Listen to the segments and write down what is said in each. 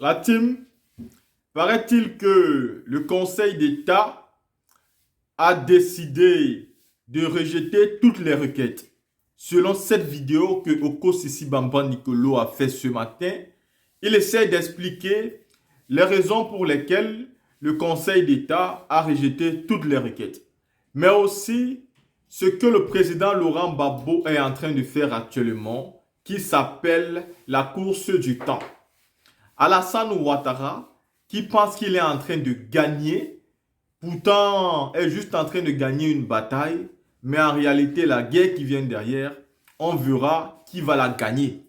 La team, paraît-il que le Conseil d'État a décidé de rejeter toutes les requêtes. Selon cette vidéo que Oko Sisi Bamba Nicolo a fait ce matin, il essaie d'expliquer les raisons pour lesquelles le Conseil d'État a rejeté toutes les requêtes. Mais aussi ce que le président Laurent Gbagbo est en train de faire actuellement, qui s'appelle la course du temps. Alassane Ouattara, qui pense qu'il est en train de gagner, pourtant est juste en train de gagner une bataille, mais en réalité, la guerre qui vient derrière, on verra qui va la gagner.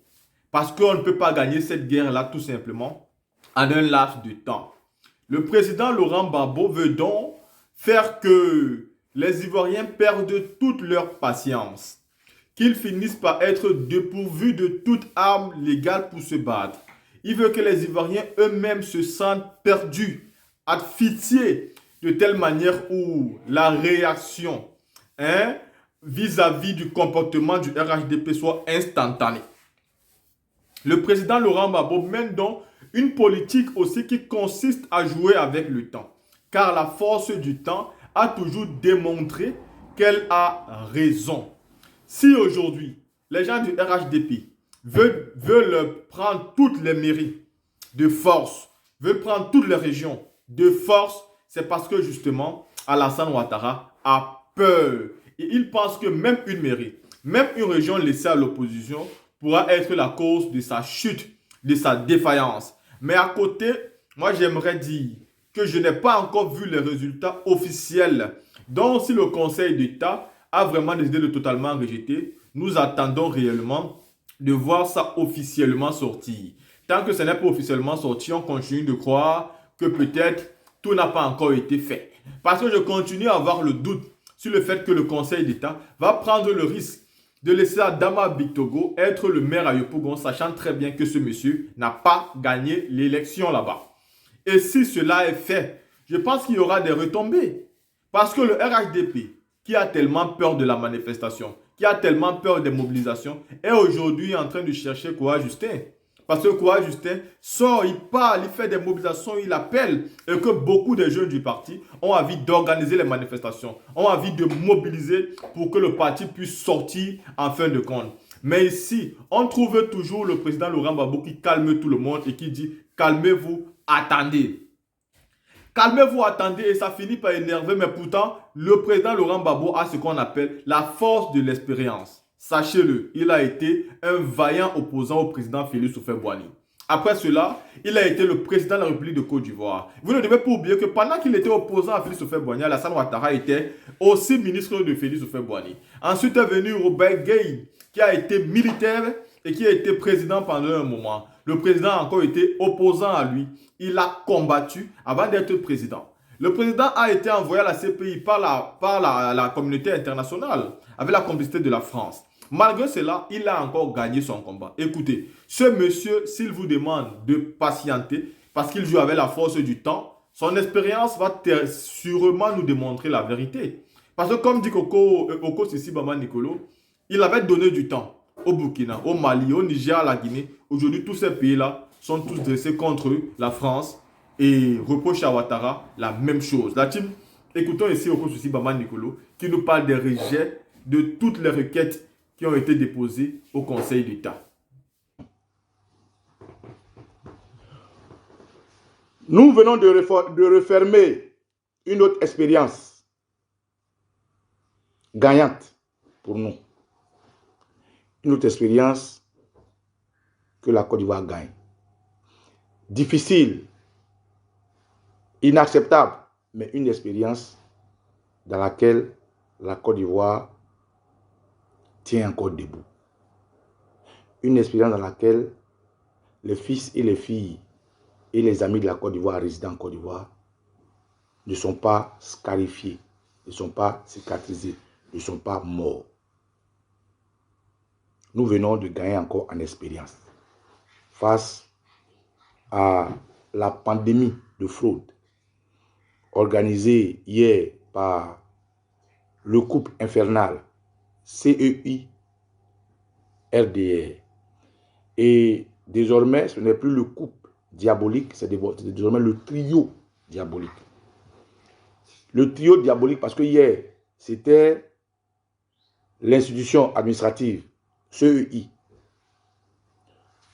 Parce qu'on ne peut pas gagner cette guerre-là tout simplement en un laps de temps. Le président Laurent Gbagbo veut donc faire que les Ivoiriens perdent toute leur patience, qu'ils finissent par être dépourvus de toute arme légale pour se battre. Il veut que les Ivoiriens eux-mêmes se sentent perdus, asphyxiés, de telle manière où la réaction vis-à-vis du comportement du RHDP soit instantanée. Le président Laurent Gbagbo mène donc une politique aussi qui consiste à jouer avec le temps. Car la force du temps a toujours démontré qu'elle a raison. Si aujourd'hui, les gens du RHDP veulent prendre toutes les mairies de force, veulent prendre toutes les régions de force, c'est parce que justement, Alassane Ouattara a peur. Et il pense que même une mairie, même une région laissée à l'opposition pourra être la cause de sa chute, de sa défaillance. Mais à côté, moi j'aimerais dire que je n'ai pas encore vu les résultats officiels. Donc si le Conseil d'État a vraiment décidé de totalement rejeter, nous attendons réellement de voir ça officiellement sortir. Tant que ce n'est pas officiellement sorti, on continue de croire que peut-être tout n'a pas encore été fait. Parce que je continue à avoir le doute sur le fait que le Conseil d'État va prendre le risque de laisser Adama Bictogo être le maire à Yopougon, sachant très bien que ce monsieur n'a pas gagné l'élection là-bas. Et si cela est fait, je pense qu'il y aura des retombées. Parce que le RHDP, qui a tellement peur de la manifestation, qui a tellement peur des mobilisations, est aujourd'hui en train de chercher Kouya Justin. Parce que Kouya Justin sort, il parle, il fait des mobilisations, il appelle. Et que beaucoup de jeunes du parti ont envie d'organiser les manifestations, ont envie de mobiliser pour que le parti puisse sortir en fin de compte. Mais ici, on trouve toujours le président Laurent Gbagbo qui calme tout le monde et qui dit « Calmez-vous, attendez ». Calmez-vous, attendez, et ça finit par énerver, mais pourtant, le président Laurent Gbagbo a ce qu'on appelle la force de l'expérience. Sachez-le, il a été un vaillant opposant au président Félix Houphouët-Boigny. Après cela, il a été le président de la République de Côte d'Ivoire. Vous ne devez pas oublier que pendant qu'il était opposant à Félix Houphouët-Boigny, Alassane Ouattara était aussi ministre de Félix Houphouët-Boigny. Ensuite est venu Robert Gueye, qui a été militaire et qui a été président pendant un moment. Le président a encore été opposant à lui. Il a combattu avant d'être président. Le président a été envoyé à la CPI par la communauté internationale, avec la complicité de la France. Malgré cela, il a encore gagné son combat. Écoutez, ce monsieur, s'il vous demande de patienter, parce qu'il joue avec la force du temps, son expérience va sûrement nous démontrer la vérité. Parce que comme dit Oko Sisi Bamba Nicolo, il avait donné du temps au Burkina, au Mali, au Niger, à la Guinée. Aujourd'hui, tous ces pays-là sont tous dressés contre la France et reprochent à Ouattara la même chose. La team, écoutons ici Oko Sisi Bamba Nicolo qui nous parle des rejets de toutes les requêtes qui ont été déposées au Conseil d'État. Nous venons de refermer une autre expérience gagnante pour nous. Une autre expérience que la Côte d'Ivoire gagne. Difficile, inacceptable, mais une expérience dans laquelle la Côte d'Ivoire tient encore debout. Une expérience dans laquelle les fils et les filles et les amis de la Côte d'Ivoire résidant en Côte d'Ivoire ne sont pas scarifiés, ne sont pas cicatrisés, ne sont pas morts. Nous venons de gagner encore en expérience face à la pandémie de fraude organisée hier par le couple infernal CEI RDR. Et désormais, ce n'est plus le couple diabolique, c'est désormais le trio diabolique. Le trio diabolique, parce que hier, c'était l'institution administrative, CEI,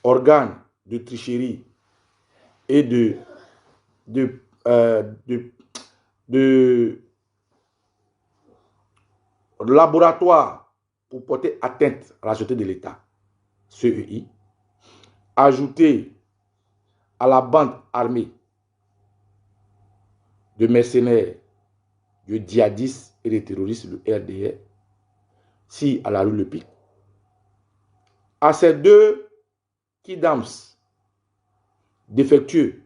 organe de tricherie et de laboratoire pour porter atteinte à la sûreté de l'État, CEI, ajouté à la bande armée de mercenaires, de djihadistes et de terroristes, le RDR, si à la rue Le Pic, à ces deux kidams défectueux,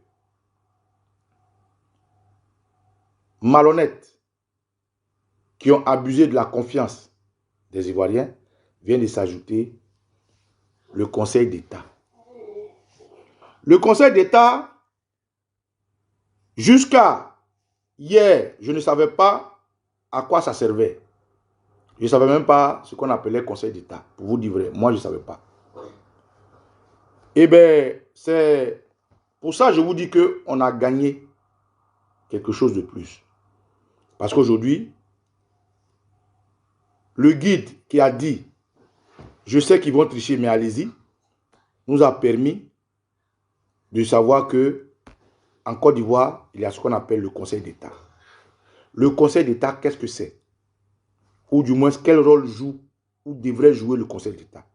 malhonnêtes, qui ont abusé de la confiance des Ivoiriens, vient de s'ajouter le Conseil d'État. Le Conseil d'État, jusqu'à hier, je ne savais pas à quoi ça servait. Je ne savais même pas ce qu'on appelait Conseil d'État. Pour vous dire vrai, moi je ne savais pas. Eh bien, c'est pour ça que je vous dis qu'on a gagné quelque chose de plus. Parce qu'aujourd'hui, le guide qui a dit « Je sais qu'ils vont tricher, mais allez-y », nous a permis de savoir que en Côte d'Ivoire, il y a ce qu'on appelle le Conseil d'État. Le Conseil d'État, qu'est-ce que c'est? Ou du moins, quel rôle joue ou devrait jouer le Conseil d'État?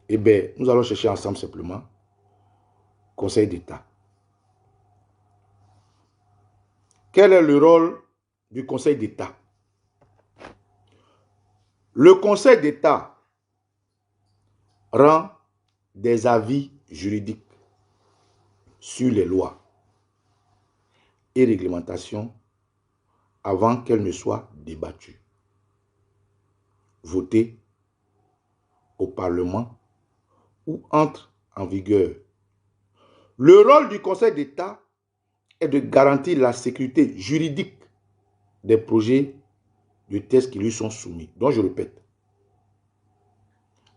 Eh bien, nous allons chercher ensemble simplement Conseil d'État. Quel est le rôle du Conseil d'État? Le Conseil d'État rend des avis juridiques sur les lois et réglementations avant qu'elles ne soient débattues, votées au Parlement ou entrent en vigueur. Le rôle du Conseil d'État est de garantir la sécurité juridique des projets de textes qui lui sont soumis. Donc je répète,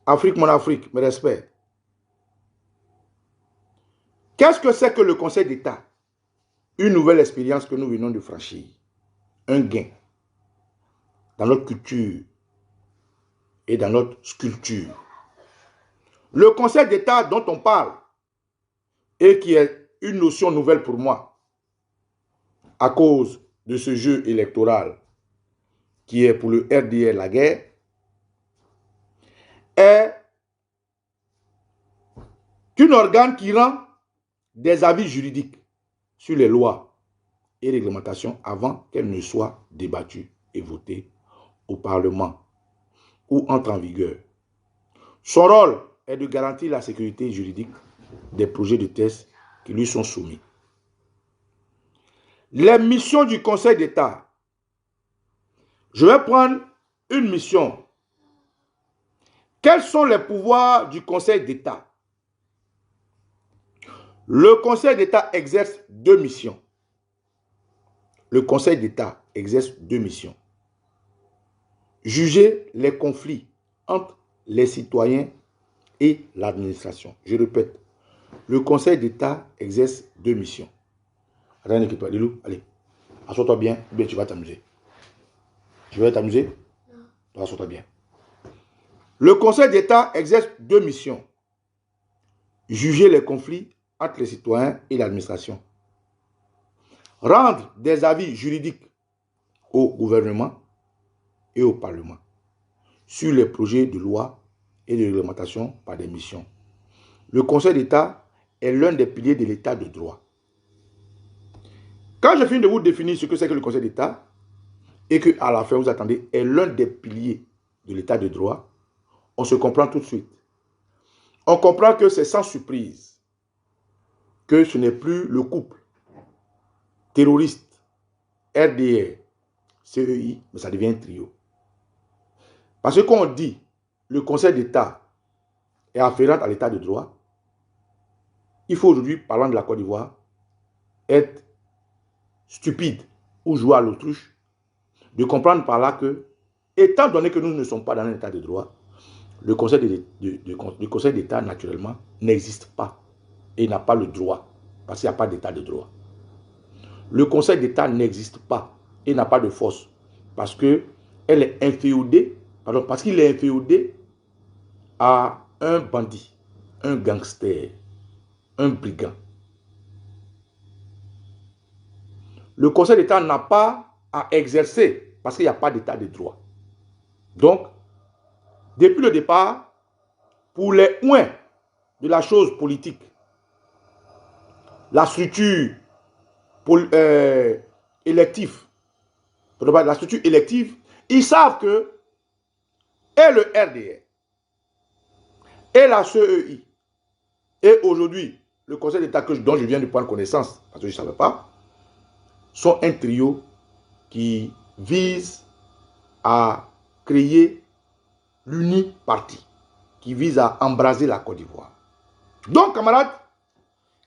Afrique, mon Afrique, mes respects. Qu'est-ce que c'est que le Conseil d'État? Une nouvelle expérience que nous venons de franchir. Un gain dans notre culture et dans notre sculpture. Le Conseil d'État dont on parle et qui est une notion nouvelle pour moi à cause de ce jeu électoral qui est pour le RDR la guerre, est un organe qui rend des avis juridiques sur les lois et réglementations avant qu'elles ne soient débattues et votées au Parlement ou entrent en vigueur. Son rôle est de garantir la sécurité juridique des projets de texte qui lui sont soumis. Les missions du Conseil d'État. Je vais prendre une mission. Quels sont les pouvoirs du Conseil d'État? Le Conseil d'État exerce deux missions. Le Conseil d'État exerce deux missions. Juger les conflits entre les citoyens et l'administration. Je répète, le Conseil d'État exerce deux missions. Rien n'équipe pas. Lilou, allez, assois-toi bien, ou bien tu vas t'amuser. Tu vas t'amuser? Non. Assois-toi bien. Le Conseil d'État exerce deux missions. Juger les conflits entre les citoyens et l'administration. Rendre des avis juridiques au gouvernement et au Parlement sur les projets de loi et de réglementation par des missions. Le Conseil d'État est l'un des piliers de l'État de droit. Quand je finis de vous définir ce que c'est que le Conseil d'État et qu'à la fin vous attendez est l'un des piliers de l'État de droit, on se comprend tout de suite. On comprend que c'est sans surprise que ce n'est plus le couple terroriste, RDR, CEI, mais ça devient un trio. Parce que quand on dit le Conseil d'État est afférent à l'État de droit, il faut aujourd'hui, parlant de la Côte d'Ivoire, être stupide ou jouer à l'autruche, de comprendre par là que, étant donné que nous ne sommes pas dans un État de droit, le Conseil d'État, naturellement, n'existe pas et n'a pas le droit parce qu'il n'y a pas d'état de droit. Le Conseil d'État n'existe pas et n'a pas de force parce que elle est inféodée, pardon, parce qu'il est inféodé à un bandit, un gangster, un brigand. Le Conseil d'État n'a pas à exercer parce qu'il n'y a pas d'état de droit. Donc, depuis le départ, pour les points de la chose politique, la structure élective, la structure élective, ils savent que et le RDR et la CEI et aujourd'hui le Conseil d'État dont je viens de prendre connaissance, parce que je ne savais pas, sont un trio qui vise à créer l'uniparti, qui vise à embraser la Côte d'Ivoire. Donc, camarades,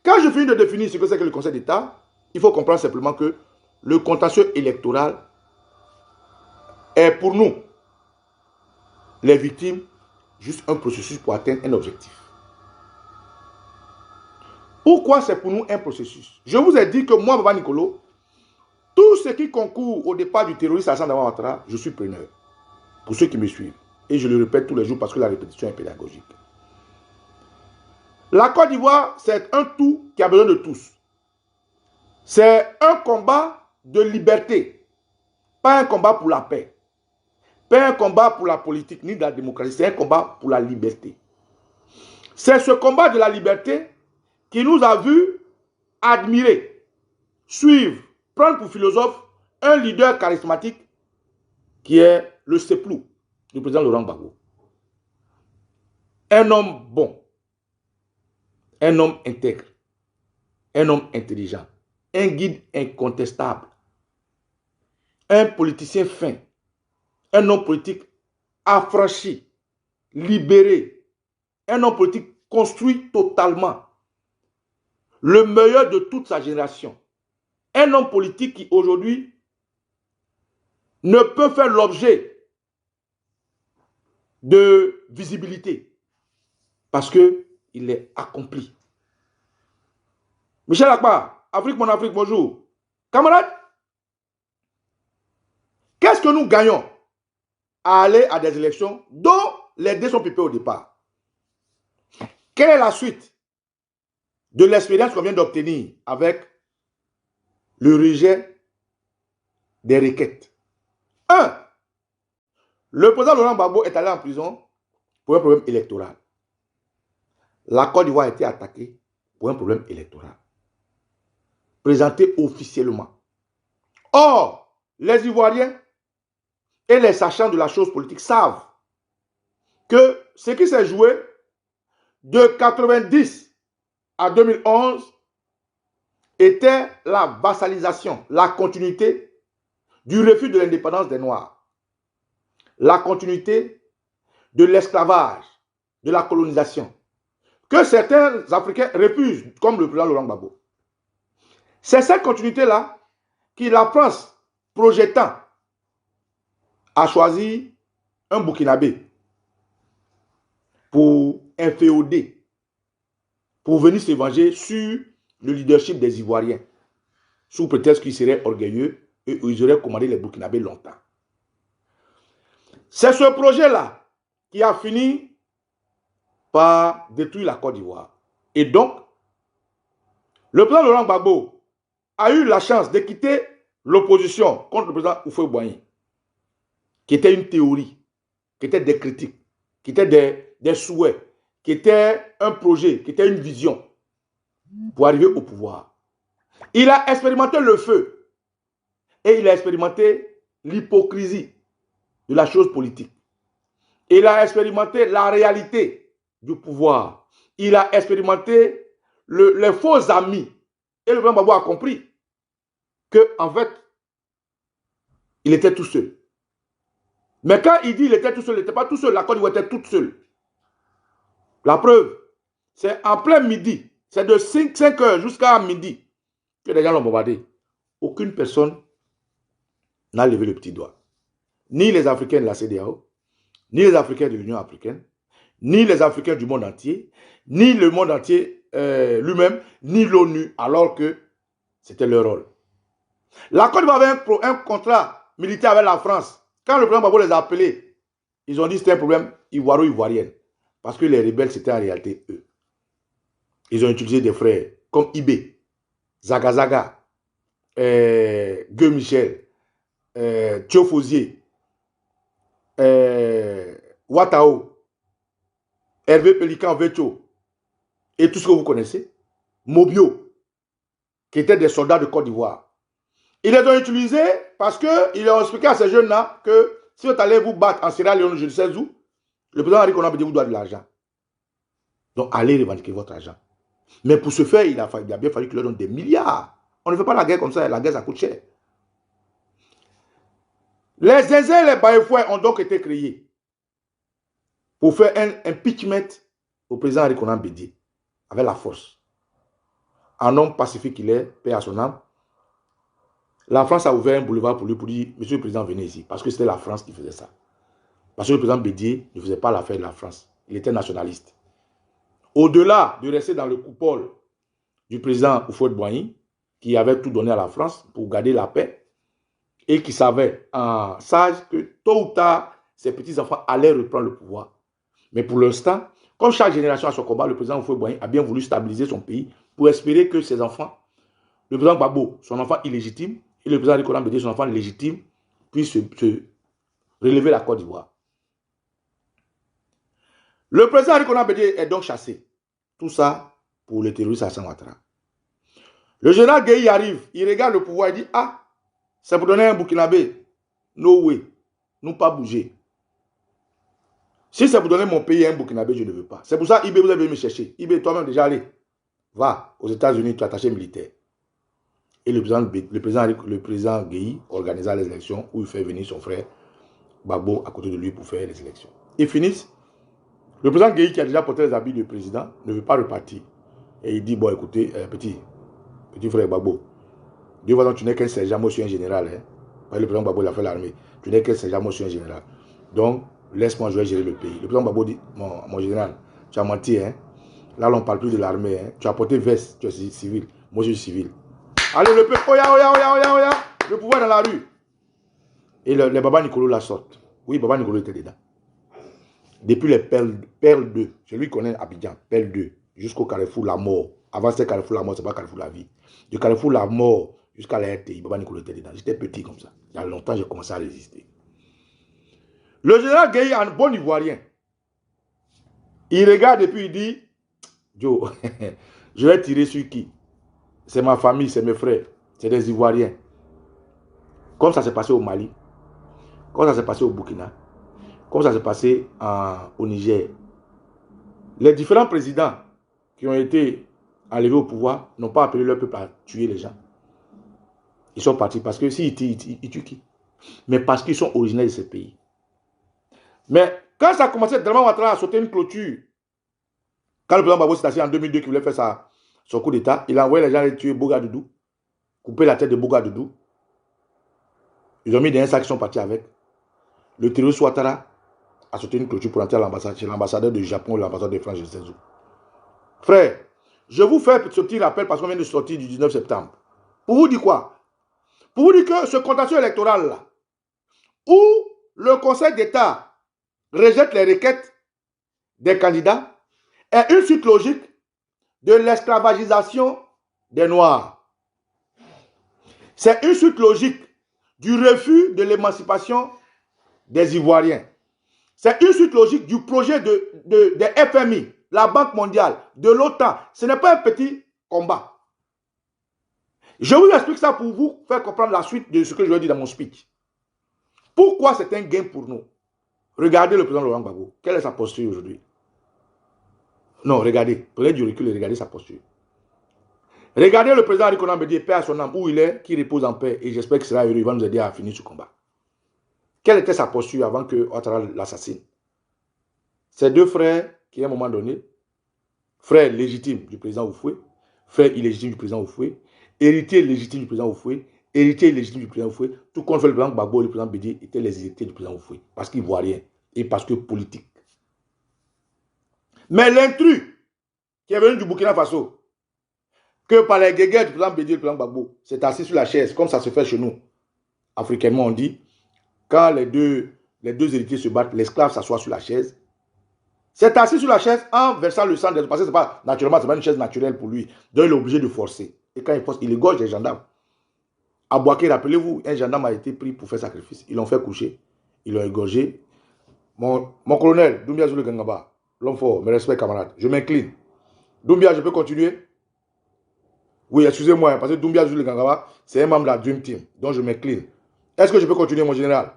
quand je finis de définir ce que c'est que le Conseil d'État, il faut comprendre simplement que le contentieux électoral est pour nous, les victimes, juste un processus pour atteindre un objectif. Pourquoi c'est pour nous un processus? Je vous ai dit que moi, Baba Nicolo, tout ce qui concourt au départ du terroriste Alassane Dramane Ouattara, je suis preneur. Pour ceux qui me suivent. Et je le répète tous les jours parce que la répétition est pédagogique. La Côte d'Ivoire, c'est un tout qui a besoin de tous. C'est un combat de liberté. Pas un combat pour la paix. Pas un combat pour la politique ni de la démocratie. C'est un combat pour la liberté. C'est ce combat de la liberté qui nous a vu admirer, suivre, prendre pour philosophe un leader charismatique qui est le Seplou, le président Laurent Gbagbo. Un homme bon, un homme intègre, un homme intelligent, un guide incontestable, un politicien fin, un homme politique affranchi, libéré, un homme politique construit totalement, le meilleur de toute sa génération, un homme politique qui aujourd'hui ne peut faire l'objet de visibilité parce qu'il est accompli. Michel Akbar, Afrique, mon Afrique, bonjour. Camarades, qu'est-ce que nous gagnons à aller à des élections dont les dés sont pipés au départ? Quelle est la suite de l'expérience qu'on vient d'obtenir avec le rejet des requêtes? 1. Le président Laurent Gbagbo est allé en prison pour un problème électoral. La Côte d'Ivoire a été attaquée pour un problème électoral. Présenté officiellement. Or, les Ivoiriens et les sachants de la chose politique savent que ce qui s'est joué de 90 à 2011 était la vassalisation, la continuité du refus de l'indépendance des Noirs, la continuité de l'esclavage, de la colonisation, que certains Africains refusent, comme le président Laurent Gbagbo. C'est cette continuité-là que la France, projetant, a choisi un Burkinabé pour inféoder, pour venir se venger sur le leadership des Ivoiriens, sous prétexte qu'ils seraient orgueilleux et ils auraient commandé les Burkinabés longtemps. C'est ce projet-là qui a fini par détruire la Côte d'Ivoire. Et donc, le président Laurent Gbagbo a eu la chance de quitter l'opposition contre le président Houphouët-Boigny, qui était une théorie, qui était des critiques, qui était des souhaits, qui était un projet, qui était une vision pour arriver au pouvoir. Il a expérimenté le feu et il a expérimenté l'hypocrisie de la chose politique. Il a expérimenté la réalité du pouvoir. Il a expérimenté les faux amis. Et le président Gbagbo a compris que, en fait, il était tout seul. Mais quand il dit qu'il était tout seul, il n'était pas tout seul. La Côte d'Ivoire était toute seule. La preuve, c'est en plein midi. C'est de 5 heures jusqu'à midi que les gens l'ont bombardé. Aucune personne n'a levé le petit doigt. Ni les Africains de la CEDEAO, ni les Africains de l'Union africaine, ni les Africains du monde entier, ni le monde entier lui-même, ni l'ONU, alors que c'était leur rôle. La Côte d'Ivoire avait un contrat militaire avec la France. Quand le président Gbagbo les a appelés, ils ont dit que c'était un problème ivoiro-ivoirien. Parce que les rebelles, c'était en réalité eux. Ils ont utilisé des frères comme Ibé, Zaga Zaga, Gueux Michel, Thio Fosier, Watao, Hervé Pélican Vecho, et tout ce que vous connaissez, Mobio, qui étaient des soldats de Côte d'Ivoire. Ils les ont utilisés parce qu'ils ont expliqué à ces jeunes-là que si vous allez vous battre en Sierra Leone, je ne sais où, le président Henri Konan Bédié vous doit de l'argent. Donc allez revendiquer votre argent. Mais pour ce faire, il a bien fallu qu'il leur donne des milliards. On ne fait pas la guerre comme ça, la guerre ça coûte cher. Les Zézé et les Baïfoué ont donc été créés pour faire un impeachment au président Henri Konan Bédié avec la force. Un homme pacifique qu'il est, paix à son âme. La France a ouvert un boulevard pour lui pour dire, monsieur le président, venez ici. Parce que c'était la France qui faisait ça. Parce que le président Bédié ne faisait pas l'affaire de la France. Il était nationaliste. Au-delà de rester dans le coupole du président Houphouët-Boigny, qui avait tout donné à la France pour garder la paix, et qui savait en sage que tôt ou tard, ses petits-enfants allaient reprendre le pouvoir. Mais pour l'instant, comme chaque génération a son combat, le président Houphouët-Boigny a bien voulu stabiliser son pays pour espérer que ses enfants, le président Gbagbo, son enfant illégitime, et le président Henri Konan Bédié, son enfant légitime, puissent se relever la Côte d'Ivoire. Le président Henri Konan Bédié est donc chassé. Tout ça pour le terroriste Alassane Ouattara. Le général Gueye arrive, il regarde le pouvoir et dit, ah, c'est pour donner un Burkinabé. No way, nous pas bouger. Si c'est pour donner mon pays à un Burkinabé, je ne veux pas. C'est pour ça, Ibé, vous avez venu me chercher. Ibé, toi-même déjà allé. Va aux États-Unis, tu es attaché militaire. Et le président Gueye organisa les élections où il fait venir son frère Gbagbo à côté de lui pour faire les élections. Ils finissent. Le président Gueye, qui a déjà porté les habits de président, ne veut pas repartir. Et il dit, bon, écoutez, petit frère Gbagbo, de toute façon, tu n'es qu'un sergent, moi je suis un général. Hein. Le président Gbagbo, il a fait l'armée. Tu n'es qu'un sergent, moi je suis un général. Donc, laisse-moi, je vais gérer le pays. Le président Gbagbo dit, mon général, tu as menti. Hein. Là, on ne parle plus de l'armée. Hein. Tu as porté veste, tu es civil. Moi, je suis civil. Allez, le peuple, oya. Le pouvoir dans la rue. Et les Baba Nicolo la sortent. Oui, Baba Nicolo était dedans. Depuis les Perles 2, celui qui connaît Abidjan, Perles 2, jusqu'au Carrefour La Mort. Avant c'était Carrefour La Mort, c'est pas Carrefour La Vie. De Carrefour La Mort jusqu'à la RTI, Baba Nicolo était dedans. J'étais petit comme ça. Il y a longtemps, j'ai commencé à résister. Le général Gueye, un bon Ivoirien, il regarde et puis il dit, Joe, je vais tirer sur qui? C'est ma famille, c'est mes frères, c'est des Ivoiriens. Comme ça s'est passé au Mali, comme ça s'est passé au Burkina, comme ça s'est passé au Niger. Les différents présidents qui ont été enlevés au pouvoir n'ont pas appelé leur peuple à tuer les gens. Ils sont partis parce que s'ils tuent qui? Mais parce qu'ils sont originaires de ces pays. Mais quand ça a commencé, Draman Ouattara a sauté une clôture. Quand le président Gbagbo s'est assis en 2002 qui voulait faire son coup d'État, il a envoyé les gens aller tuer Boga Doudou, couper la tête de Boga Doudou. Ils ont mis des sacs qui sont partis avec. Le terroriste Ouattara a sauté une clôture pour entrer à l'ambassade, chez l'ambassadeur du Japon ou l'ambassadeur de France, je ne sais où. Frère, je vous fais ce petit rappel parce qu'on vient de sortir du 19 septembre. Pour vous dire quoi? Pour vous dire que ce contentieux électoral-là, où le Conseil d'État rejette les requêtes des candidats, est une suite logique de l'esclavagisation des Noirs. C'est une suite logique du refus de l'émancipation des Ivoiriens. C'est une suite logique du projet des FMI, la Banque mondiale, de l'OTAN. Ce n'est pas un petit combat. Je vous explique ça pour vous faire comprendre la suite de ce que je vais dire dans mon speech. Pourquoi c'est un gain pour nous? Regardez le président Laurent Gbagbo. Quelle est sa posture aujourd'hui? Non, regardez. Prenez du recul et regardez sa posture. Regardez le président Henri Konan Bédié, paix à son âme, où il est, qui repose en paix. Et j'espère qu'il sera heureux. Il va nous aider à finir ce combat. Quelle était sa posture avant que Ouattara l'assassine? Ces deux frères qui, à un moment donné, frère légitime du président Houphouët, frère illégitime du président Houphouët, héritier légitime du président Houphouët, héritier illégitime du président Houphouët, tout compte fait le président Gbagbo et le président Bédié étaient les héritiers du président Houphouët, parce qu'ils ne voient rien et parce que politique. Mais l'intrus qui est venu du Burkina Faso, que par les guéguerres du président Bédié et du président Gbagbo, s'est assis sur la chaise, comme ça se fait chez nous. Africainement, on dit, quand les deux héritiers se battent, l'esclave s'assoit sur la chaise. C'est assis sur la chaise en versant le sang, parce que c'est pas naturellement, c'est pas une chaise naturelle pour lui. Donc il est obligé de forcer. Et quand il force, il égorge les gendarmes. À Boaké, rappelez-vous, un gendarme a été pris pour faire sacrifice. Ils l'ont fait coucher, ils l'ont égorgé. Mon colonel, Doumbia Zulu Gangaba, l'homme fort, mes respects camarades, je m'incline. Doumbia, je peux continuer? Oui, excusez-moi, parce que Doumbia Zulu Gangaba, c'est un membre de la Dream Team, donc je m'incline. Est-ce que je peux continuer, mon général?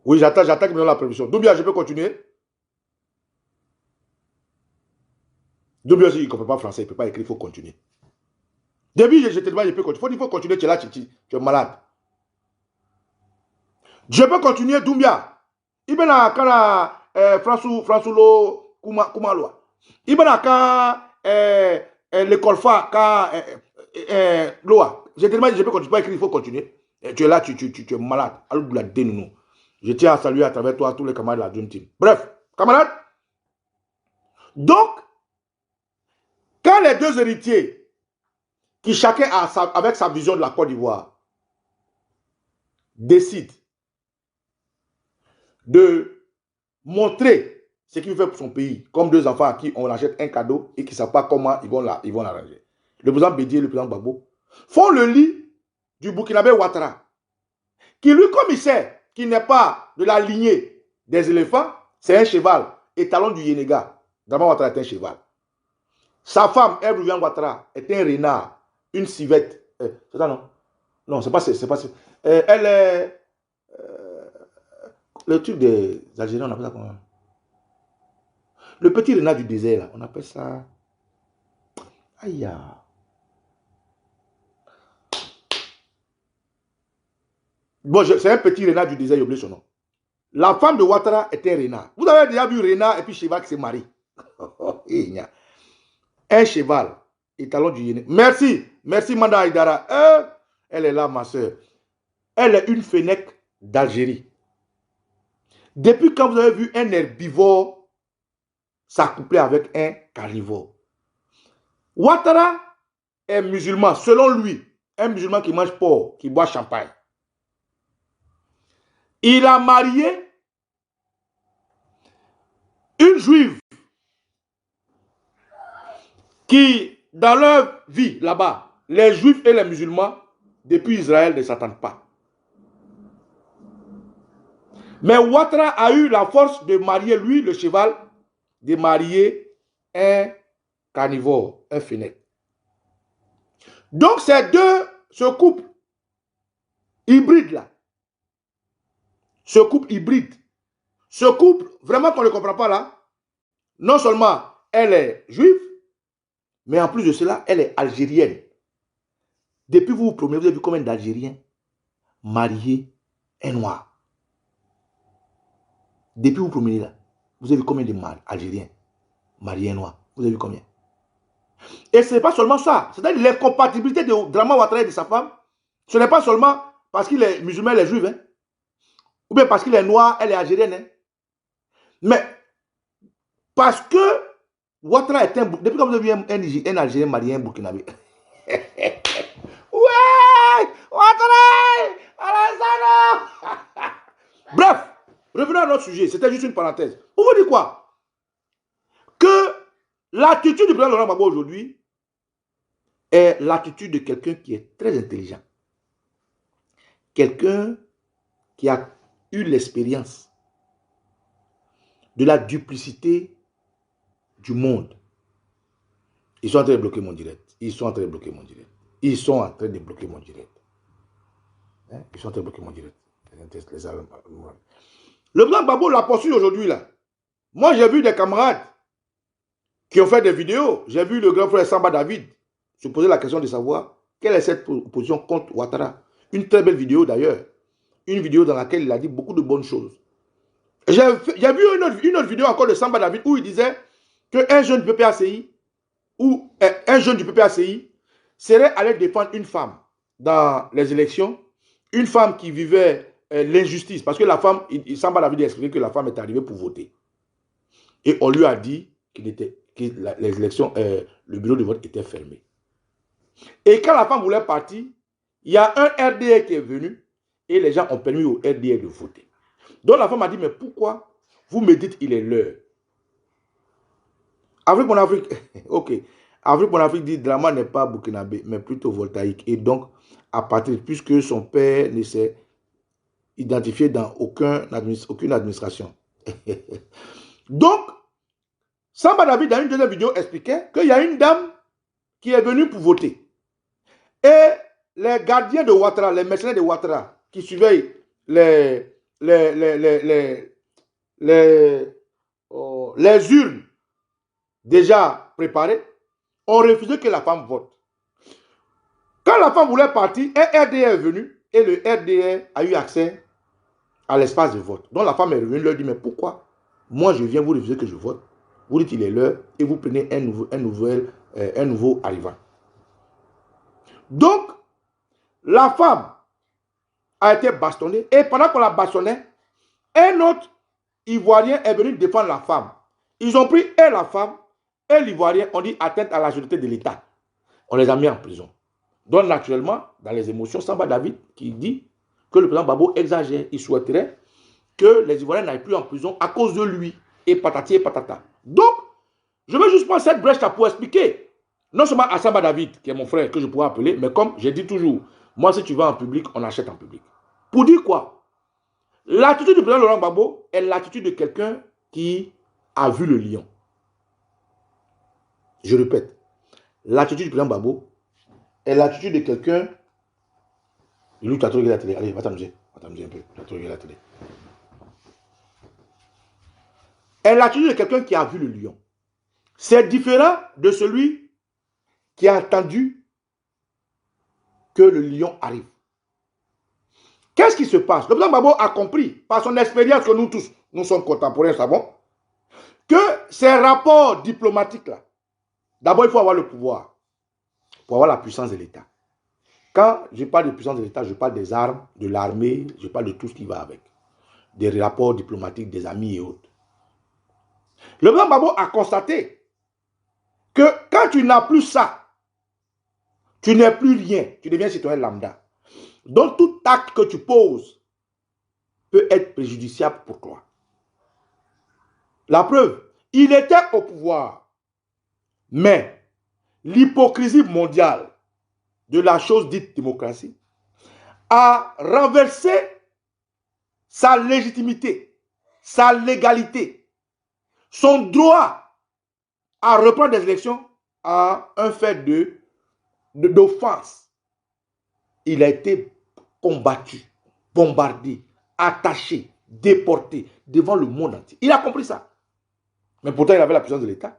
Oui, j'attaque maintenant la permission. Doumbia, je peux continuer? Doumbia aussi, il ne comprend pas français, il ne peut pas écrire, il faut continuer. Début, je te demande, il faut continuer, tu es là, tu es malade. Je peux continuer, Doumbia. Il y a François Kumaloa. Il y a l'école Fa, Loa. Je te demande, je peux continuer, pas écrire, il faut continuer. Tu es là, tu es malade. Je tiens à saluer à travers toi tous les camarades de la Dream Team. Bref, camarades. Donc, quand les deux héritiers, qui chacun avec sa vision de la Côte d'Ivoire, décident de montrer ce qu'il fait pour son pays, comme deux enfants à qui on achète un cadeau et qui ne savent pas comment ils vont l'arranger. Le président Bédié et le président Gbagbo font le lit du Burkinabé Ouattara, qui lui, comme il sait qu'il n'est pas de la lignée des éléphants, c'est un cheval, étalon du Yénéga. Drama Ouattara est un cheval. Sa femme, Ebru Ouattara, est un renard, une civette. C'est ça, non? Non, c'est pas ça. Elle est... le truc des Algériens, on appelle ça comment? Le petit renard du désert, là, on appelle ça... Aïe. Bon, c'est un petit renard du désert, j'ai oublié son nom. La femme de Ouattara est un renard. Vous avez déjà vu renard et puis cheval qui se marie. Un cheval, étalon du Yéné. Merci Manda Aïdara. Elle est là, ma soeur. Elle est une fenêtre d'Algérie. Depuis quand vous avez vu un herbivore s'accoupler avec un carnivore? Ouattara est musulman, selon lui, un musulman qui mange porc, qui boit champagne. Il a marié une juive qui, dans leur vie là-bas, les juifs et les musulmans, depuis Israël, ne s'attendent pas. Mais Ouattara a eu la force de marier, lui, le cheval, de marier un carnivore, un fenêtre. Donc, ces deux, ce couple hybride-là, ce couple, vraiment qu'on ne comprend pas là, non seulement elle est juive, mais en plus de cela, elle est algérienne. Depuis vous promenez, vous avez vu combien d'Algériens mariés un noir? Depuis vous promenez là, vous avez vu combien d'Algériens mariés un noir? Vous avez vu combien? Et ce n'est pas seulement ça. C'est-à-dire l'incompatibilité de Drama Ouattara et de sa femme. Ce n'est pas seulement parce qu'il est musulman, elle est juive. Hein? Ou bien parce qu'il est noir, elle est algérienne. Hein? Mais parce que Ouattara est un... Depuis quand vous avez vu un Algérien marié un Burkinabé? Ouais! Ouattara! Bref, revenons à notre sujet. C'était juste une parenthèse. Pour vous dire quoi? Que l'attitude du président Laurent Gbagbo aujourd'hui est l'attitude de quelqu'un qui est très intelligent. Quelqu'un qui a eu l'expérience de la duplicité du monde. Ils sont en train de bloquer mon direct. Ils sont en train de bloquer mon direct. Ils sont en train de bloquer mon direct. Hein? Ils sont en train de bloquer mon direct. Le président Gbagbo l'a poursuivi aujourd'hui là. Moi j'ai vu des camarades qui ont fait des vidéos. J'ai vu le grand frère Samba David se poser la question de savoir quelle est cette position contre Ouattara. Une très belle vidéo d'ailleurs. Une vidéo dans laquelle il a dit beaucoup de bonnes choses. J'ai vu une autre vidéo encore de Samba David où il disait qu'un jeune du PPACI ou un jeune du PPACI serait allé défendre une femme dans les élections, une femme qui vivait l'injustice, parce que la femme, Samba David a expliqué que la femme est arrivée pour voter. Et on lui a dit qu'elle les élections, le bureau de vote était fermé. Et quand la femme voulait partir, il y a un RDA qui est venu et les gens ont permis au RDA de voter. Donc la femme a dit, mais pourquoi vous me dites il est l'heure? Afrique pour Afrique, ok. Afrique pour Afrique dit, Drama n'est pas burkinabé, mais plutôt voltaïque. Et donc, à partir, puisque son père ne s'est identifié dans aucune administration. Donc, Samba David, dans une deuxième vidéo, expliquait qu'il y a une dame qui est venue pour voter. Et les gardiens de Ouattara, les mercenaires de Ouattara, qui surveillent les urnes déjà préparées, ont refusé que la femme vote. Quand la femme voulait partir, un RDA est venu et le RDA a eu accès à l'espace de vote. Donc la femme est revenue, leur dit, mais pourquoi moi je viens vous refuser que je vote? Vous dites il est l'heure et vous prenez un nouveau arrivant. Donc, la femme a été bastonnée et pendant qu'on la bastonnait, un autre Ivoirien est venu défendre la femme. Ils ont pris et la femme et l'Ivoirien, on dit atteinte à la sûreté de l'État. On les a mis en prison. Donc, naturellement, dans les émotions, Samba David qui dit que le président Gbagbo exagère. Il souhaiterait que les Ivoiriens n'aillent plus en prison à cause de lui. Et patati et patata. Donc, je veux juste prendre cette brèche-là pour expliquer, non seulement à Samba David, qui est mon frère, que je pourrais appeler, mais comme je dis toujours, moi, si tu vas en public, on achète en public. Pour dire quoi? L'attitude du président Laurent Gbagbo est l'attitude de quelqu'un qui a vu le lion. Je répète, l'attitude du président Gbagbo est l'attitude de quelqu'un. Lui, tu as trop regardé la télé. Allez, va t'amuser. Va t'amuser un peu. Tu as trop regardé la télé. Est l'attitude de quelqu'un qui a vu le lion. C'est différent de celui qui a attendu que le lion arrive. Qu'est-ce qui se passe? Le président Gbagbo a compris, par son expérience que nous tous, nous sommes contemporains, savons, que ces rapports diplomatiques-là, d'abord, il faut avoir le pouvoir pour avoir la puissance de l'État. Quand je parle de puissance de l'État, je parle des armes, de l'armée, je parle de tout ce qui va avec. Des rapports diplomatiques, des amis et autres. Le président Gbagbo a constaté que quand tu n'as plus ça, tu n'es plus rien, tu deviens citoyen lambda. Donc tout acte que tu poses peut être préjudiciable pour toi. La preuve, il était au pouvoir, mais l'hypocrisie mondiale de la chose dite démocratie a renversé sa légitimité, sa légalité, son droit à reprendre des élections à un fait d'offense. Il a été combattu, bombardé, attaché, déporté devant le monde entier. Il a compris ça. Mais pourtant, il avait la puissance de l'État.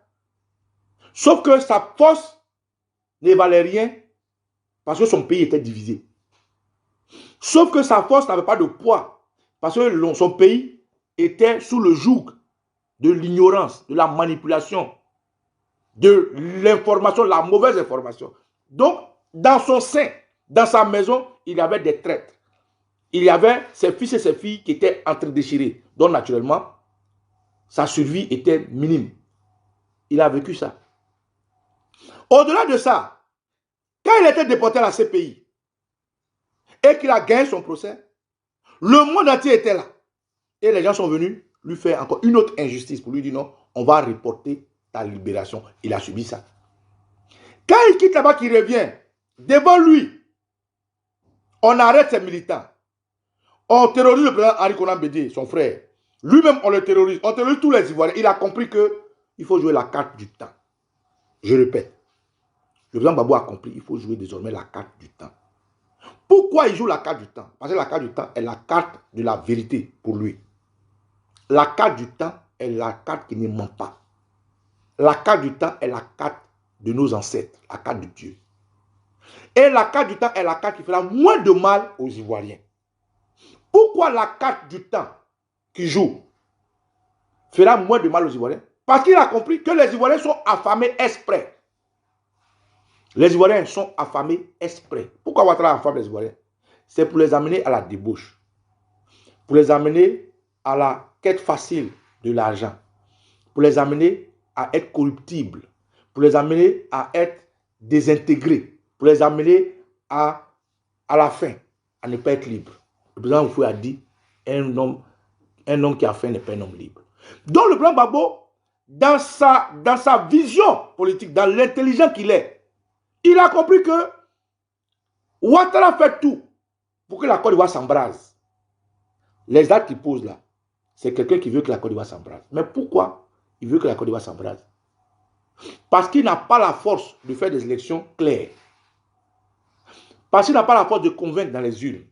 Sauf que sa force ne valait rien parce que son pays était divisé. Sauf que sa force n'avait pas de poids parce que son pays était sous le joug de l'ignorance, de la manipulation, de l'information, la mauvaise information. Donc, dans son sein, dans sa maison, il y avait des traîtres. Il y avait ses fils et ses filles qui étaient entredéchirés. Donc, naturellement, sa survie était minime. Il a vécu ça. Au-delà de ça, quand il était déporté à la CPI et qu'il a gagné son procès, le monde entier était là. Et les gens sont venus lui faire encore une autre injustice pour lui dire non, on va reporter ta libération. Il a subi ça. Quand il quitte là-bas, qu'il revient, devant lui, on arrête ses militants. On terrorise le président Henri Konan Bédié, son frère. Lui-même, on le terrorise. On terrorise tous les Ivoiriens. Il a compris qu'il faut jouer la carte du temps. Je répète. Le président Gbagbo a compris qu'il faut jouer désormais la carte du temps. Pourquoi il joue la carte du temps? Parce que la carte du temps est la carte de la vérité pour lui. La carte du temps est la carte qui ne ment pas. La carte du temps est la carte de nos ancêtres, la carte de Dieu. Et la carte du temps est la carte qui fera moins de mal aux Ivoiriens. Pourquoi la carte du temps qui joue fera moins de mal aux Ivoiriens? Parce qu'il a compris que les Ivoiriens sont affamés exprès. Les Ivoiriens sont affamés exprès. Pourquoi Ouattara affame les Ivoiriens? C'est pour les amener à la débauche. Pour les amener à la quête facile de l'argent. Pour les amener à être corruptibles, pour les amener à être désintégrés, pour les amener à la fin, à ne pas être libres. Le président Oufoué a dit, un homme qui a faim n'est pas un homme libre. Donc le président Gbagbo, dans sa vision politique, dans l'intelligent qu'il est, il a compris que Ouattara fait tout pour que la Côte d'Ivoire s'embrase. Les actes qu'il pose là, c'est quelqu'un qui veut que la Côte d'Ivoire s'embrase. Mais pourquoi il veut que la Côte d'Ivoire s'embrase? Parce qu'il n'a pas la force de faire des élections claires. Parce qu'il n'a pas la force de convaincre dans les urnes.